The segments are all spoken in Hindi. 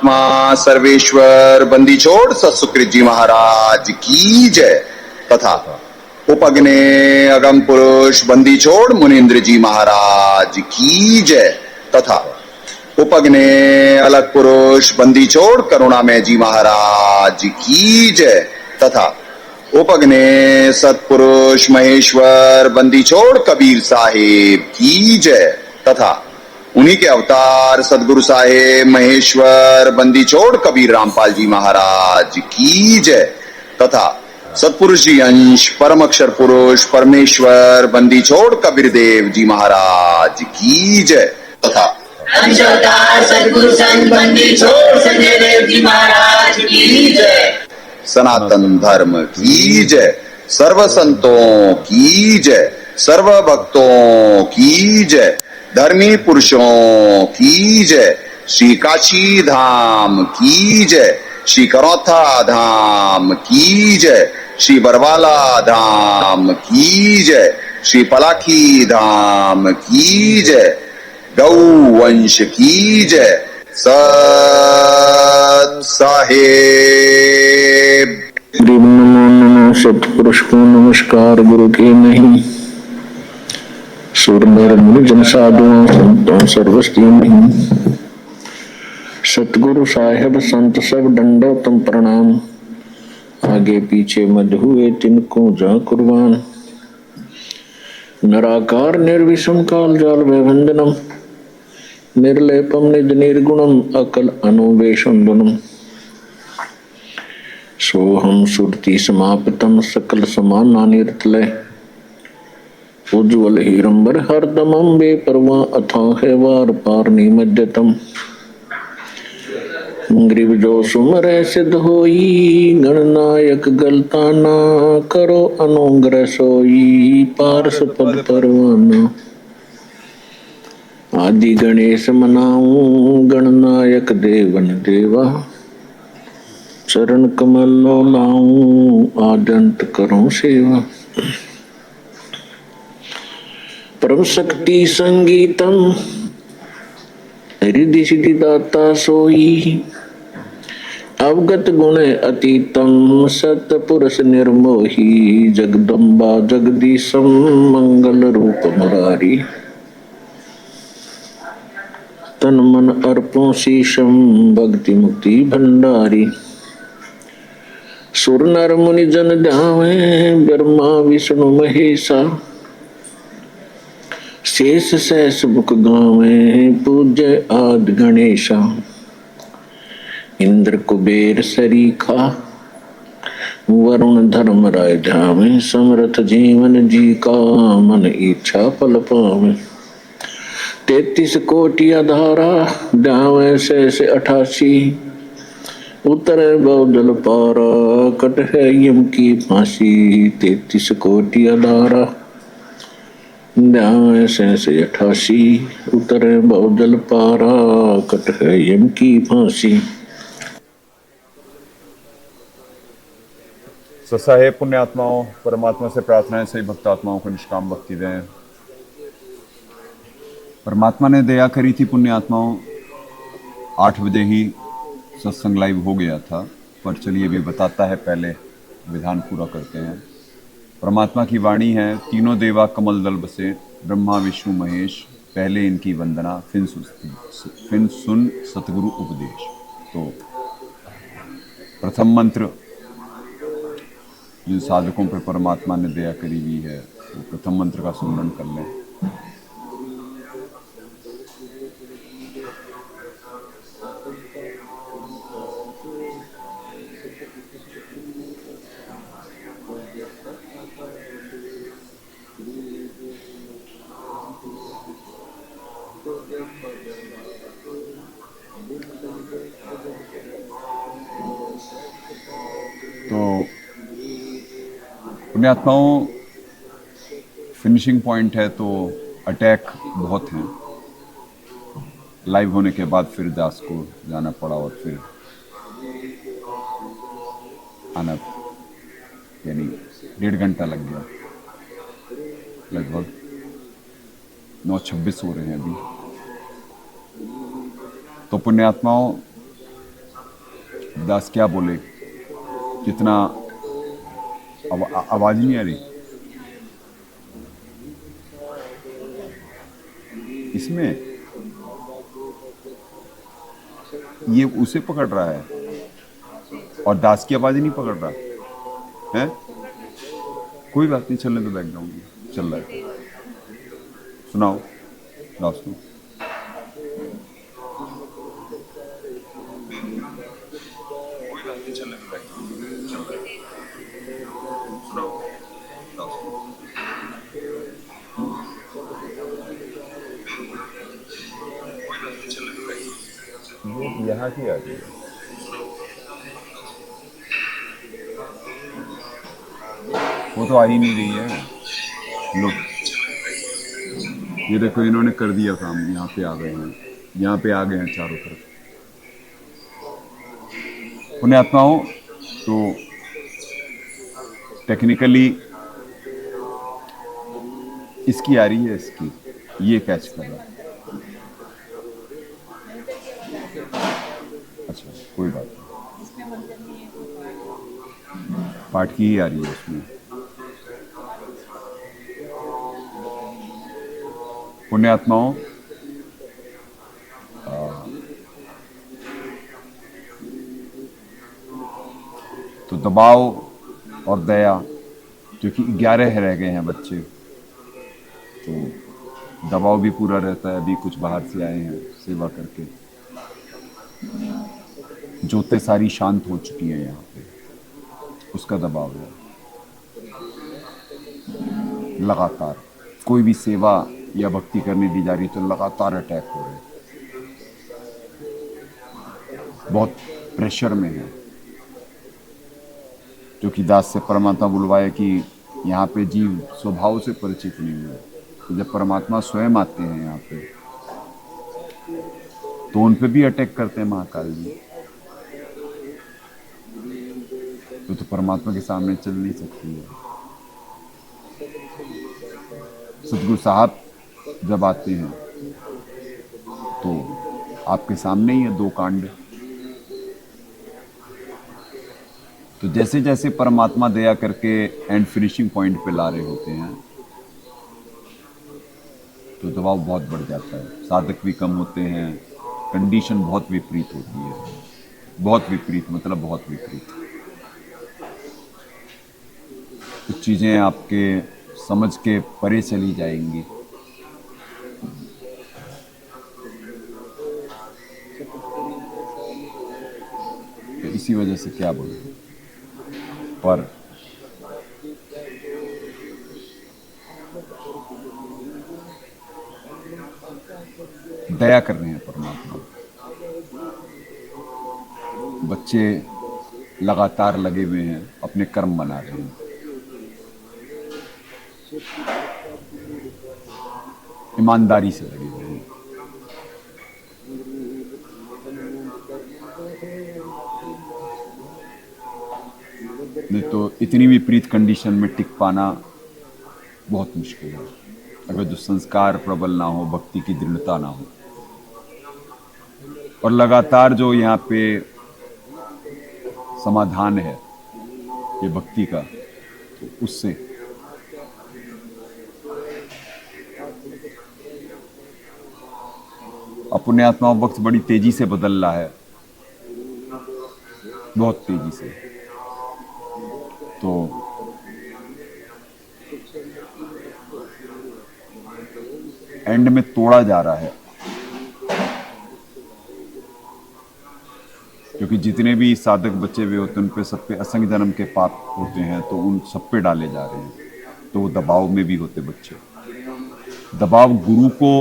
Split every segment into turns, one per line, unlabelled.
परमात्मा सर्वेश्वर बंदी छोड़ सत्सुकृत जी महाराज की जय तथा उपग्ने अगम पुरुष बंदी छोड़ मुनीन्द्र जी महाराज की जय तथा उपग्ने अलग पुरुष बंदी छोड़ करुणामय जी महाराज की जय तथा उपग्ने सतपुरुष महेश्वर बंदी छोड़ कबीर साहेब की जय तथा उन्हीं के अवतार सदगुरु साहेब महेश्वर बंदी छोड़ कबीर रामपाल जी महाराज की जय तथा सतपुरुष जी अंश परम अक्षर पुरुष परमेश्वर बंदी छोड़ कबीर देव जी महाराज की जय तथा
अंश अवतार सदगुरु संत बंदी छोड़ संजय देव जी महाराज की जय।
सनातन धर्म की जय, सर्व संतों की जय, सर्व भक्तों की जय, धर्मी पुरुषों की जय, श्री काशी धाम की जय, श्री करौथा धाम की जय, श्री बरवाला धाम की जय, श्री पलाखी धाम की जय, गौ वंश की जय, सत साहेब।
नमो नमो सतपुरुष को नमस्कार गुरु के नहीं, सुर नर मुनि जन साधुओं संतों सर्वस्ती नहीं। सतगुरु साहेब संत सब दंडोतम प्रणाम, आगे पीछे मध हुए तिनको जा कुर्बान। निराकार निर्विषम काल जाल वैवंदनम, निर्लेपम निज निर्गुणम अकल अनुवेशम गुणम। सोहम सुरति समापितम सकल समाना निर्तलय, उज्ज्वल हीरंबर हरदमं बेपरवा अथाह वार पार निमज्जतम। ग्रीव जो सुमर सिद्ध होई, गणनायक गलता ना करो अनुग्रह सोई, पारस पद परवाना। आदि गणेश मनाऊं गणनायक देवन देवा, चरण कमल लाऊं आदंत करूं सेवा। परम शक्ति संगीतम रिद्धि सिद्धि दाता सोई, अवगत गुण अतीतम सतपुरुष निर्मोही। जगदम्बा जगदीशम मंगल रूप मुरारी, तन मन अर्पों शीशम भक्ति मुक्ति भंडारी। सुर नर मुनि जन ध्यावे ब्रह्मा विष्णु महेशा, शेष सहस मुख गावे पूज्य आदि गणेशा। इंद्र कुबेर सरीखा वरुण धर्म राय ध्यावे, समर्थ जीवन जी का मन इच्छा फल पावे। 33 कोटि अधारा ध्यावे शेष 88, उतरे बहुजल पारा कट है यम की फांसी। 33 कोटि अधारा ध्यावे शेष 88, उतरे बहुजल पारा कट है यम की फांसी।
साहेब पुण्यात्माओं, परमात्मा से प्रार्थना है सही भक्त आत्माओं को निष्काम भक्ति दें। परमात्मा ने दया करी थी पुण्यात्माओं, 8 बजे ही सत्संग लाइव हो गया था, पर चलिए भी बताता है, पहले विधान पूरा करते हैं। परमात्मा की वाणी है, तीनों देवा कमल दल बसे, ब्रह्मा विष्णु महेश, पहले इनकी वंदना फिर सुन सतगुरु उपदेश। तो प्रथम मंत्र जिन साधकों पर परमात्मा ने दया करी हुई है, वो प्रथम मंत्र का सुमरण कर लें। तो पुण्यात्माओं, फिनिशिंग पॉइंट है तो अटैक बहुत हैं। लाइव होने के बाद फिर दास को जाना पड़ा और फिर आना, यानी 1.5 घंटा लग गया। लगभग 9:26 हो रहे हैं अभी। तो पुण्यात्माओं, दास क्या बोले, कितना आवाज नहीं आ रही इसमें, ये उसे पकड़ रहा है और दास की आवाज ही नहीं पकड़ रहा है। कोई बात नहीं, चलने दो, बैकग्राउंड में चल रहा है, सुनाओ दास को। कोई बात नहीं, चलने दो, बैकग्राउंड में चल रहा है, सुनाओ दास को। यहाँ की आ गई, वो तो आ ही नहीं रही है। लो ये देखो, इन्होंने कर दिया काम, यहाँ पे आ गए हैं, यहाँ पे आ गए हैं चारों तरफ। पुण्यात्माओं, तो टेक्निकली इसकी आ रही है, इसकी ये कैच कर रहा है। अच्छा कोई बात नहीं, पाठ की ही आ रही है उसमें। पुण्यात्माओं, तो दबाव और दया, क्योंकि 11 रह गए हैं बच्चे, तो दबाव भी पूरा रहता है। अभी कुछ बाहर से आए हैं सेवा करके, जोतें सारी शांत हो चुकी हैं यहाँ पे, उसका दबाव है। लगातार कोई भी सेवा या भक्ति करने दी जा रही तो लगातार अटैक हो रहे, बहुत प्रेशर में है। क्योंकि दास से परमात्मा बुलवाया कि यहाँ पे जीव स्वभाव से परिचित नहीं है, तो जब परमात्मा स्वयं आते हैं यहाँ पे तो उन पे भी अटैक करते हैं महाकाल जी। तो परमात्मा के सामने चल नहीं सकती है। सतगुरु साहब जब आते हैं तो आपके सामने ही है 2 कांड। तो जैसे जैसे परमात्मा दया करके एंड फिनिशिंग पॉइंट पे ला रहे होते हैं तो दबाव बहुत बढ़ जाता है, साधक भी कम होते हैं, कंडीशन बहुत विपरीत होती है। बहुत विपरीत मतलब बहुत विपरीत। कुछ चीजें आपके समझ के परे चली जाएंगी। तो इसी वजह से क्या बोले, पर दया कर रहे हैं परमात्मा। बच्चे लगातार लगे हुए हैं, अपने कर्म बना रहे हैं, ईमानदारी से लगे हुए हैं। नहीं तो इतनी विपरीत कंडीशन में टिक पाना बहुत मुश्किल है, अगर जो संस्कार प्रबल ना हो, भक्ति की दृढ़ता ना हो। और लगातार जो यहाँ पे समाधान है ये भक्ति का, तो उससे अपने आत्मा वक्त बड़ी तेजी से बदल रहा है, बहुत तेजी से। तो एंड में तोड़ा जा रहा है, क्योंकि जितने भी साधक बचे हुए होते हैं उन पे सब पे असंग जन्म के पाप होते हैं, तो उन सब पे डाले जा रहे हैं। तो वो दबाव में भी होते बच्चे। दबाव गुरु को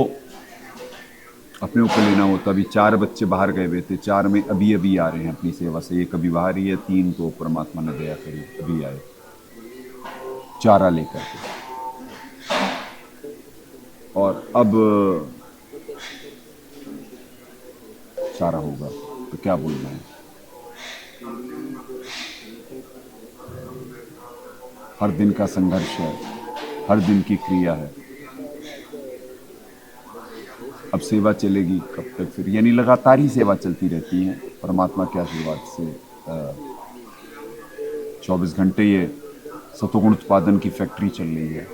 अपने ऊपर लेना होता। अभी 4 बच्चे बाहर गए हुए थे, 4 में अभी अभी आ रहे हैं अपनी सेवा से। एक अभी बाहर ही है, 3 को परमात्मा ने दया करी अभी आए, चारा लेकर के। और अब चारा होगा तो क्या बोलना है। हर दिन का संघर्ष है, हर दिन की क्रिया है। अब सेवा चलेगी कब तक फिर, यानी लगातार ही सेवा चलती रहती है परमात्मा के आशीर्वाद से। 24 घंटे ये सतोगुण उत्पादन की फैक्ट्री चल रही है।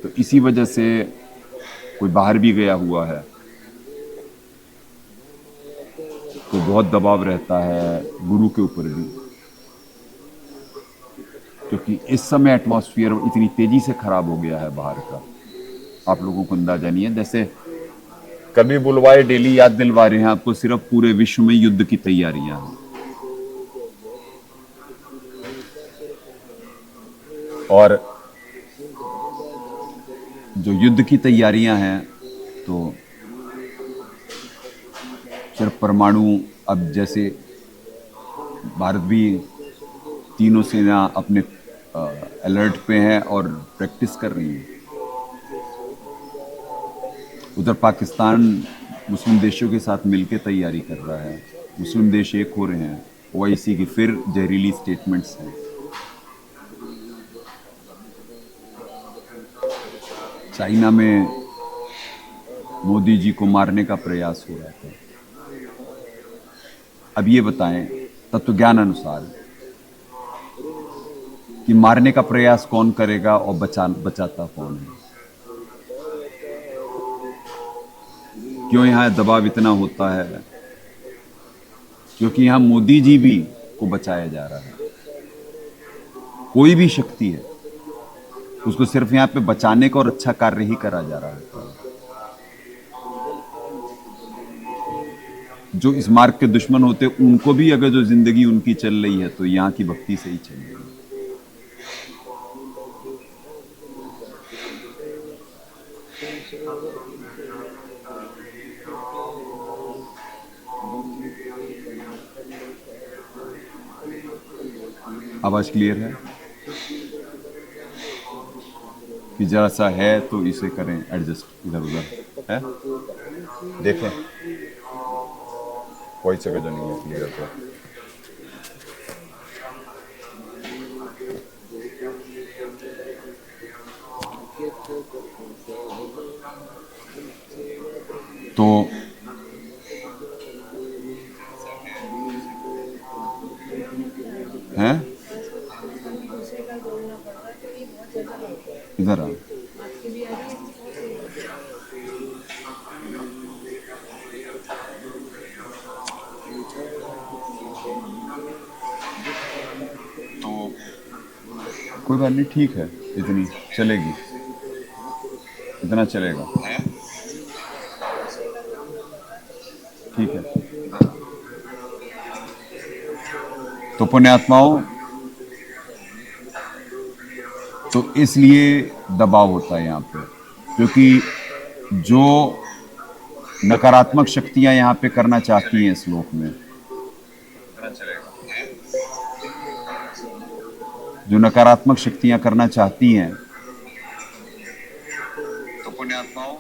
तो इसी वजह से कोई बाहर भी गया हुआ है तो बहुत दबाव रहता है गुरु के ऊपर भी, क्योंकि इस समय एटमॉस्फेयर इतनी तेजी से खराब हो गया है बाहर का, आप लोगों को अंदाजा नहीं है। जैसे कभी बुलवाए डेली याद दिलवा रहे हैं आपको, सिर्फ पूरे विश्व में युद्ध की तैयारियां हैं। और जो युद्ध की तैयारियां हैं तो सिर्फ परमाणु, अब जैसे भारत भी तीनों सेना अपने अलर्ट पे है और प्रैक्टिस कर रही है। उधर पाकिस्तान मुस्लिम देशों के साथ मिलकर तैयारी कर रहा है, मुस्लिम देश एक हो रहे हैं, ओआईसी की फिर जहरीली स्टेटमेंट्स हैं। चाइना में मोदी जी को मारने का प्रयास हो रहा था। अब ये बताएं तत्वज्ञान अनुसार कि मारने का प्रयास कौन करेगा और बचाता कौन है? क्यों यहां दबाव इतना होता है? क्योंकि यहां मोदी जी भी को बचाया जा रहा है। कोई भी शक्ति है उसको सिर्फ यहां पे बचाने का और अच्छा कार्य ही करा जा रहा है। जो इस मार्ग के दुश्मन होते उनको भी अगर जो जिंदगी उनकी चल रही है तो यहां की भक्ति से ही चल रही है। आवाज क्लियर है कि जरा सा है तो इसे करें एडजस्ट, इधर उधर है देखें, कोई जगह जो नहीं है क्लियर तो हैं इधर आ। तो कोई बात नहीं, ठीक है, इतनी चलेगी, इतना चलेगा, ठीक है। तो पुण्यात्माओं, तो इसलिए दबाव होता है यहाँ पे, क्योंकि जो नकारात्मक शक्तियां यहाँ पे करना चाहती हैं इस लोक में, जो नकारात्मक शक्तियां करना चाहती हैं, तो पुण्यात्माओं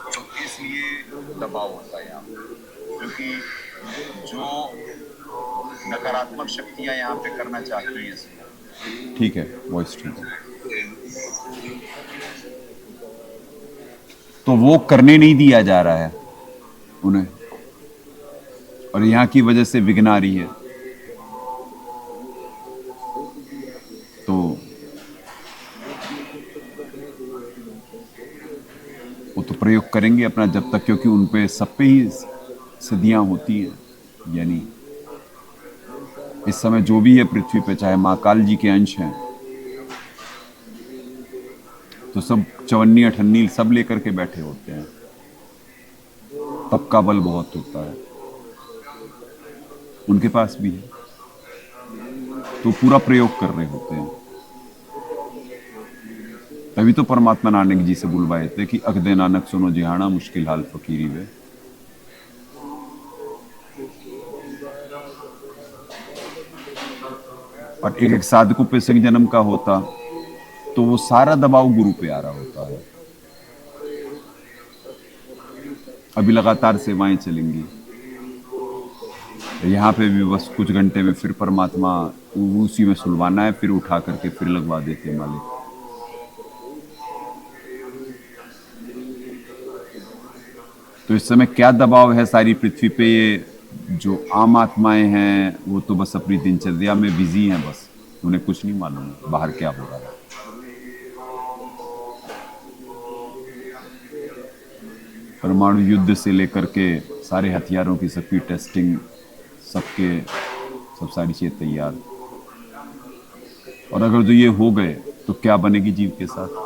तो इसलिए दबाव होता है यहाँ पे, क्योंकि जो नकारात्मक शक्तियां यहाँ पे करना चाहती हैं। ठीक है, वॉइस ठीक है, तो वो करने नहीं दिया जा रहा है उन्हें, और यहाँ की वजह से विघ्न आ रही है। तो वो तो प्रयोग करेंगे अपना जब तक, क्योंकि उन पे सब पे ही सदियां होती हैं। यानी इस समय जो भी है पृथ्वी पे, चाहे महाकाल जी के अंश हैं, तो सब चवन्नी अठन्नी सब लेकर के बैठे होते हैं, तब का बल बहुत होता है उनके पास भी है, तो पूरा प्रयोग कर रहे होते हैं। तभी तो परमात्मा नानक जी से बुलवाए थे कि अखदे नानक सुनो जिहाना मुश्किल हाल फकीरी वे। और एक एक साधकों पे सिंह जन्म का होता तो वो सारा दबाव गुरु पे आ रहा होता है। अभी लगातार सेवाएं चलेंगी, यहाँ पे भी बस कुछ घंटे में फिर परमात्मा उसी में सुलवाना है, फिर उठा करके फिर लगवा देते हैं मालिक। तो इस समय क्या दबाव है सारी पृथ्वी पे, ये जो आम आत्माएं हैं वो तो बस अपनी दिनचर्या में बिजी हैं, बस उन्हें कुछ नहीं मालूम बाहर क्या हो रहा है। परमाणु युद्ध से लेकर के सारे हथियारों की सबकी टेस्टिंग, सब सारी चीजें तैयार। और अगर जो ये हो गए तो क्या बनेगी जीव के साथ।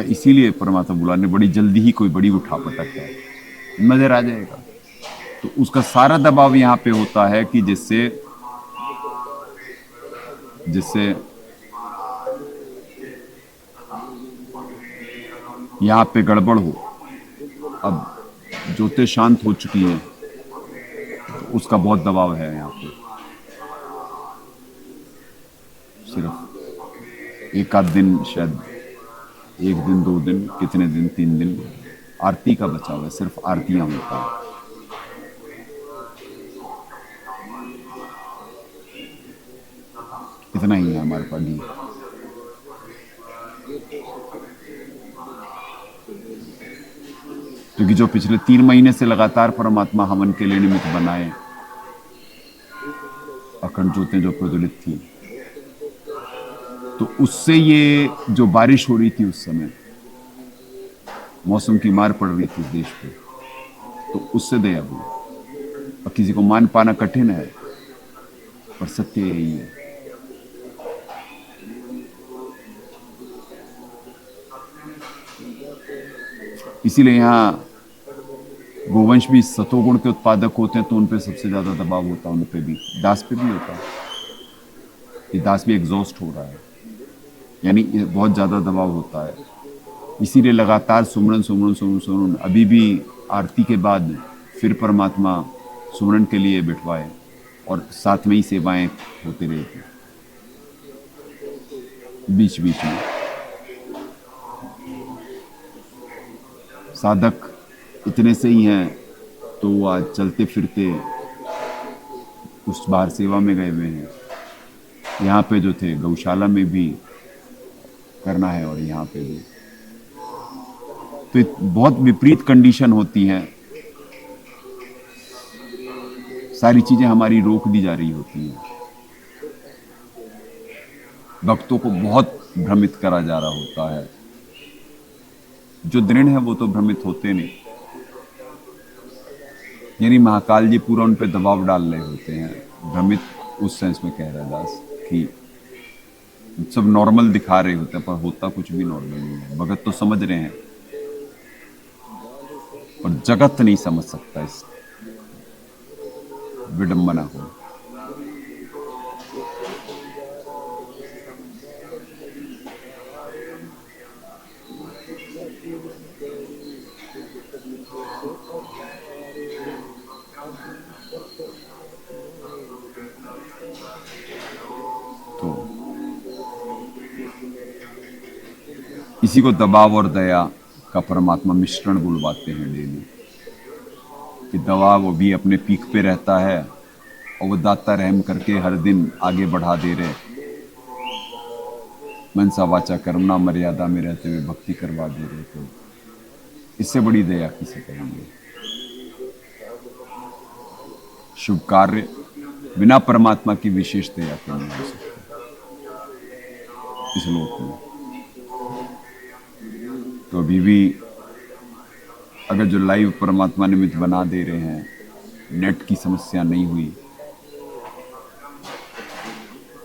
इसीलिए परमात्मा बुलाने बड़ी जल्दी ही कोई बड़ी उठापटक है, नजर आ जाएगा। तो उसका सारा दबाव यहाँ पे होता है कि जिससे यहाँ पे गड़बड़ हो। अब ज्योति शांत हो चुकी है तो उसका बहुत दबाव है यहाँ पे। सिर्फ एक आध दिन, शायद एक दिन, 2 दिन, कितने दिन, 3 दिन आरती का बचाव है, सिर्फ आरतियां होता है। इतना ही है हमारे पास भी। क्योंकि जो पिछले 3 महीने से लगातार परमात्मा हवन के लिए निमित्त बनाए, अखंड ज्योतें जो प्रज्वलित थी, तो उससे ये जो बारिश हो रही थी उस समय, मौसम की मार पड़ रही थी देश पे, तो उससे दया हुई। और किसी को मान पाना कठिन है, पर सत्य यही है। इसीलिए यहाँ गोवंश भी सतोगुण के उत्पादक होते हैं, तो उन पे सबसे ज्यादा दबाव होता है, उन पे भी, दास पे भी होता है। ये दास भी एग्जॉस्ट हो रहा है, यानी बहुत ज्यादा दबाव होता है। इसीलिए लगातार सुमरन। अभी भी आरती के बाद फिर परमात्मा सुमरन के लिए बिठवाए और साथ में ही सेवाएं होती रही थी बीच बीच में। साधक इतने से ही हैं तो वो आज चलते फिरते उस बाहर सेवा में गए हुए हैं। यहाँ पे जो थे गौशाला में भी करना है और यहाँ पे भी, तो बहुत विपरीत कंडीशन होती हैं। सारी चीजें हमारी रोक दी जा रही होती हैं, भक्तों को बहुत भ्रमित करा जा रहा होता है। जो दृढ़ है वो तो भ्रमित होते नहीं, यानी महाकाल जी पूरा उन पे दबाव डाल रहे होते हैं। भ्रमित उस सेंस में कह रहा है दास कि सब नॉर्मल दिखा रहे होते हैं, पर होता कुछ भी नॉर्मल नहीं है। भगत तो समझ रहे हैं पर जगत नहीं समझ सकता इस विडंबना को। तो इसी को दबाव और दया का परमात्मा मिश्रण बुलवाते हैं डेली। कि दवा वो भी अपने पीक पे रहता है और वो दाता रहम करके हर दिन आगे बढ़ा दे रहे, मनसा वाचा कर्मणा मर्यादा में रहते हुए भक्ति करवा दे रहे। तो इससे बड़ी दया किसे कहेंगे। शुभ कार्य बिना परमात्मा की विशेष दया के नहीं हो सकते इस लोक में। तो अभी भी अगर जो लाइव परमात्मा निमित्त बना दे रहे हैं, नेट की समस्या नहीं हुई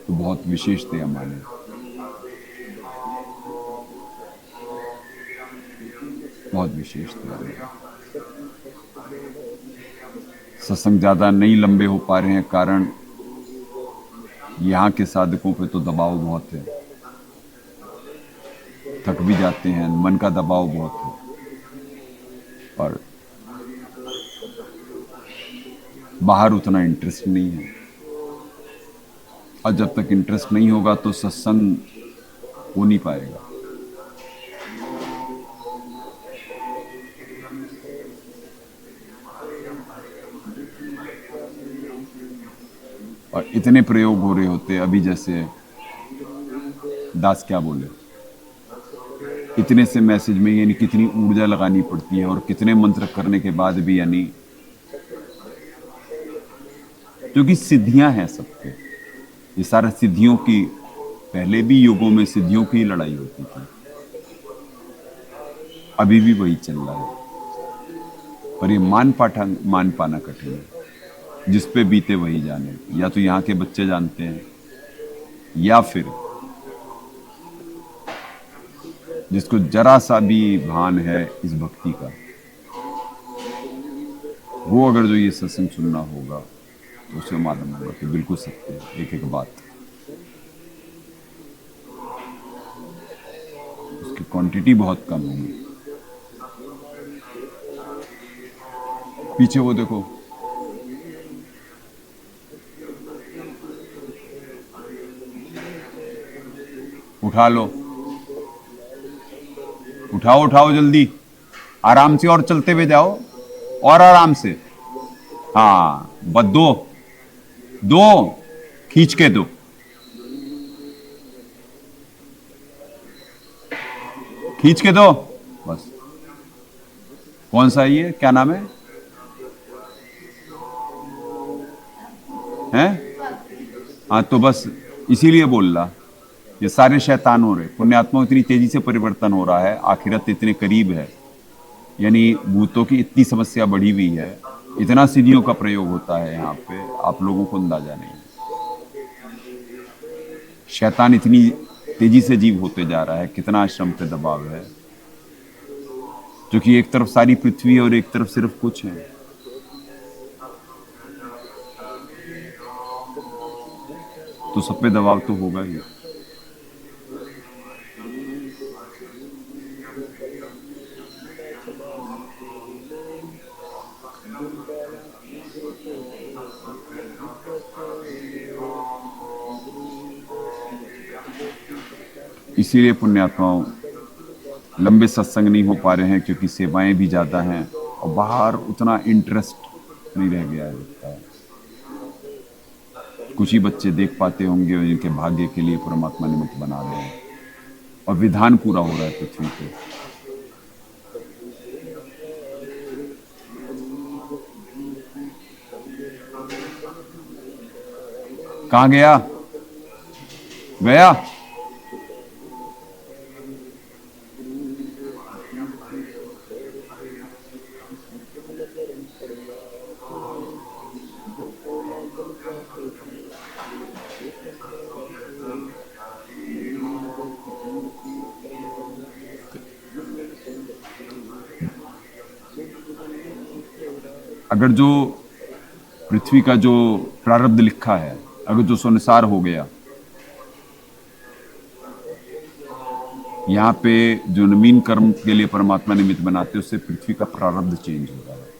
तो बहुत विशेष दया माने। बहुत विशेष दया माने। सत्संग ज्यादा नहीं लंबे हो पा रहे हैं, कारण यहाँ के साधकों पे तो दबाव बहुत है, थक भी जाते हैं, मन का दबाव बहुत है। और बाहर उतना इंटरेस्ट नहीं है, और जब तक इंटरेस्ट नहीं होगा तो सत्संग हो नहीं पाएगा। और इतने प्रयोग हो रहे होते, अभी जैसे दास क्या बोले, इतने से मैसेज में यानी कितनी ऊर्जा लगानी पड़ती है और कितने मंत्र करने के बाद भी यानी, क्योंकि सिद्धियां हैं सबके, ये सारा सिद्धियों की, पहले भी युगों में सिद्धियों की लड़ाई होती थी, अभी भी वही चल रहा है। पर ये मान पाना कठिन है, जिस पे बीते वही जाने। या तो यहाँ के बच्चे जानते हैं, या फिर जिसको जरा सा भी भान है इस भक्ति का, वो अगर जो ये सत्संग सुनना होगा तो उसे मालूम होगा कि बिल्कुल सत्य है एक एक बात। उसकी क्वांटिटी बहुत कम होगी। पीछे वो देखो, उठा लो, उठाओ उठाओ जल्दी, आराम से और चलते हुए जाओ, और आराम से। हाँ बस दो दो, खींच के दो। खींच के दो बस। कौन सा ये, क्या नाम है? हैं? हाँ तो बस इसीलिए बोल रहा, ये सारे शैतान हो रहे, पुण्यात्मा इतनी तेजी से परिवर्तन हो रहा है, आखिरत इतने करीब है, यानी भूतों की इतनी समस्या बढ़ी हुई है, इतना सिद्धियों का प्रयोग होता है यहाँ पे, आप लोगों को अंदाजा नहीं। शैतान इतनी तेजी से जीव होते जा रहा है, कितना आश्रम पे दबाव है, क्योंकि एक तरफ सारी पृथ्वी और एक तरफ सिर्फ कुछ है। तो सब पे दबाव तो होगा ही। इसीलिए पुण्यात्माओं लंबे सत्संग नहीं हो पा रहे हैं, क्योंकि सेवाएं भी ज्यादा हैं और बाहर उतना इंटरेस्ट नहीं रह गया है लगता है। कुछ ही बच्चे देख पाते होंगे और जिनके भाग्य के लिए परमात्मा निमित्त बना रहे हैं, और विधान पूरा हो रहा है पृथ्वी पे। कहां गया? गया? अगर जो पृथ्वी का जो प्रारब्ध लिखा है, अगर जो सुनुसार हो गया, यहाँ पे जो नवीन कर्म के लिए परमात्मा निमित्त बनाते, उससे पृथ्वी का प्रारब्ध चेंज हो रहा है।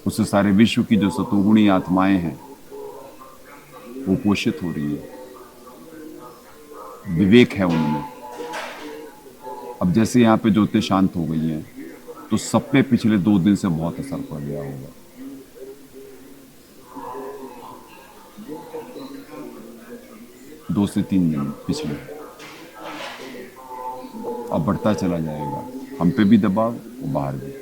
उससे सारे विश्व की जो सतोगुणी आत्माएं हैं वो पोषित हो रही है, विवेक है उनमें। अब जैसे यहाँ पे ज्योति शांत हो गई है, तो सब पे पिछले 2 दिन से बहुत असर पड़ गया होगा। दो से 3 दिन पिछले, अब बढ़ता चला जाएगा। हम पे भी दबाव और बाहर भी।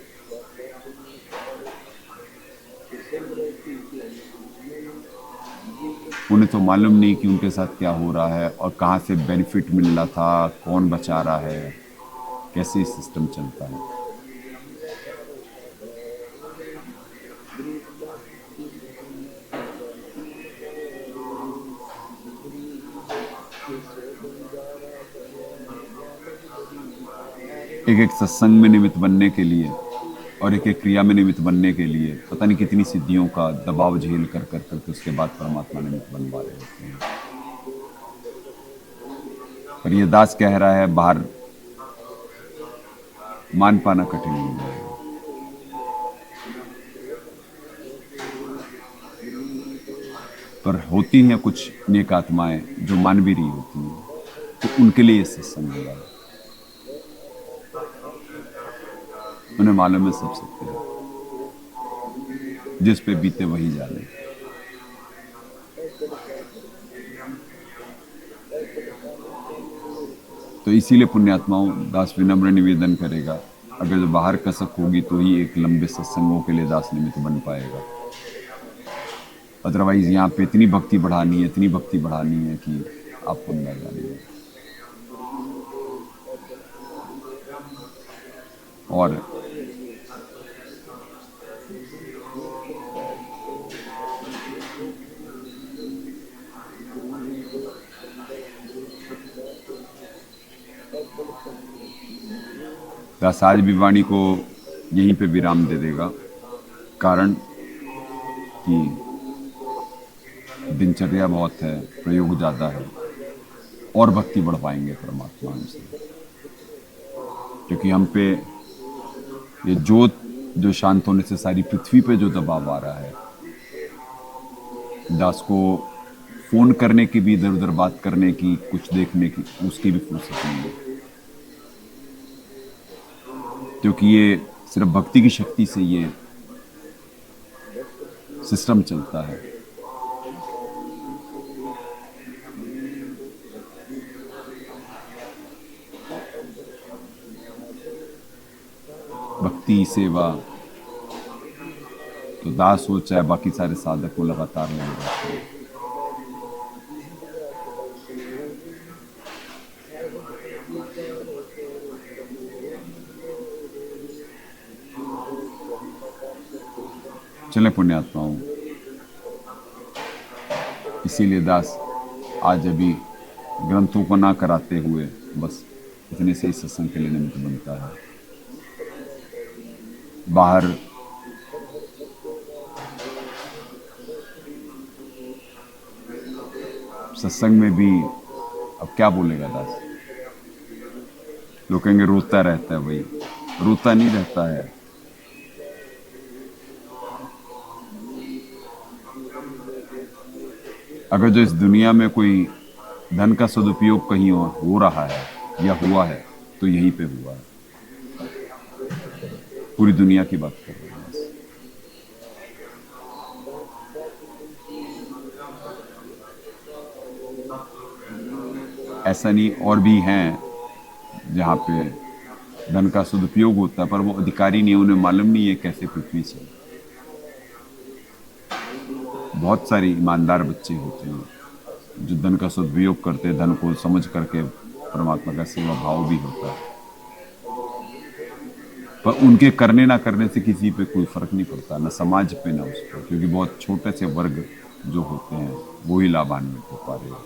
उन्हें तो मालूम नहीं कि उनके साथ क्या हो रहा है और कहाँ से बेनिफिट मिल रहा था, कौन बचा रहा है, कैसे सिस्टम चलता है। एक एक सत्संग में निमित्त बनने के लिए और एक एक क्रिया में निमित्त बनने के लिए पता नहीं कितनी सिद्धियों का दबाव झेल कर करके उसके बाद परमात्मा निमित्त बनवा रहे होते हैं। पर ये दास कह रहा है बाहर मान पाना कठिन हो जाएगा। पर होती हैं कुछ नेक आत्माएं जो मान भी रही होती हैं, तो उनके लिए सत्संग हो रहा है। उन्हें मालूम है सब सत्य है, जिस पे बीते वही जाने। तो इसीलिए पुण्यात्माओं दास विनम्र निवेदन करेगा, अगर जो बाहर कसक होगी तो ही एक लंबे सत्संगों के लिए दास निमित्त बन पाएगा। अदरवाइज यहाँ पे इतनी भक्ति बढ़ानी है, इतनी भक्ति बढ़ानी है कि आपको न जानिए। और दास आज भी वाणी को यहीं पे विराम दे देगा, कारण कि दिनचर्या बहुत है, प्रयोग ज़्यादा है, और भक्ति बढ़ पाएंगे परमात्मा हमसे, क्योंकि हम पे ये जोत जो शांत होने से सारी पृथ्वी पे जो दबाव आ रहा है, दास को फोन करने की भी, इधर उधर बात करने की, कुछ देखने की, उसकी भी फुर्सत नहीं है, क्योंकि ये सिर्फ भक्ति की शक्ति से ये सिस्टम चलता है। भक्ति सेवा तो दास हो चाहे बाकी सारे साधक को लगातार लगे रहते हैं। चले पुण्यात्माओं, इसीलिए दास आज अभी ग्रंथों को ना कराते हुए बस इतने से ही सत्संग के लिए निमित्त बनता है। बाहर सत्संग में भी अब क्या बोलेगा दास, लोग कहेंगे रोता रहता है। भाई रोता नहीं रहता है, अगर जो इस दुनिया में कोई धन का सदुपयोग कहीं हो रहा है या हुआ है तो यहीं पे हुआ है। पूरी दुनिया की बात कर रहे हैं बस। ऐसा नहीं, और भी हैं जहाँ पे धन का सदुपयोग होता है, पर वो अधिकारी नहीं है, उन्हें मालूम नहीं है कैसे पृथ्वी से। बहुत सारे ईमानदार बच्चे होते हैं जो धन का सदुपयोग करते हैं, धन को समझ करके परमात्मा का सेवा भाव भी होता है, पर उनके करने ना करने से किसी पे कोई फर्क नहीं पड़ता, ना समाज पे ना उस पर, क्योंकि बहुत छोटे से वर्ग जो होते हैं वो ही लाभान्वित हो पा रहे हैं।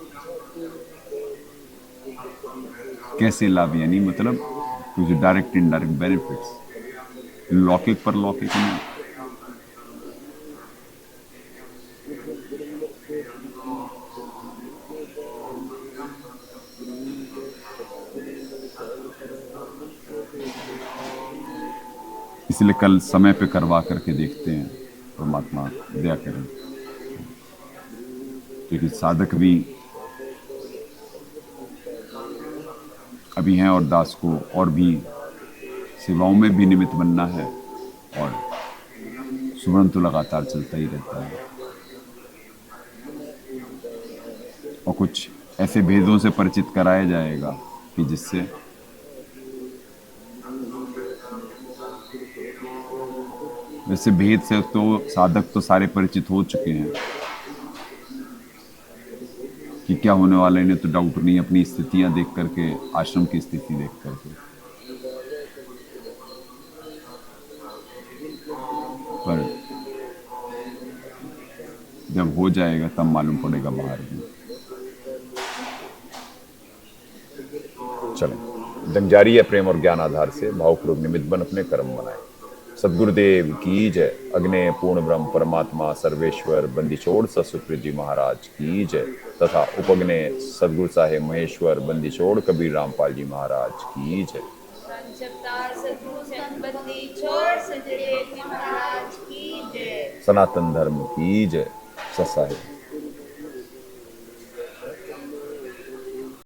कैसे लाभ, यानी मतलब कुछ डायरेक्ट इनडायरेक्ट बेनिफिट्स, लौकिक पर लौकिक नहीं। इसलिए कल समय पे करवा करके देखते हैं, परमात्मा दया करें, क्योंकि साधक भी अभी हैं और दास को और भी सेवाओं में भी निमित्त बनना है, और सुमरन तो लगातार चलता ही रहता है। और कुछ ऐसे भेदों से परिचित कराया जाएगा कि जिससे वैसे भेद से तो साधक तो सारे परिचित हो चुके हैं कि क्या होने वाला है, इन्हें तो डाउट नहीं, अपनी स्थितियां देख करके, आश्रम की स्थिति देख करके। पर जब हो जाएगा तब मालूम पड़ेगा बाहर भी। चलें, जंग जारी है प्रेम और ज्ञान आधार से, भावपूर्वक निमित्त बन अपने कर्म बनाए। सदगुरुदेव की जय। अग्ने पूर्ण ब्रह्म परमात्मा सर्वेश्वर बंदी छोड़ सतसुखदेव जी महाराज की जय, तथा उपग्ने सदगुरु साहेब महेश्वर बंदी छोड़ कबीर रामपाल जी महाराज की जय। सनातन धर्म की जय। सत साहिब।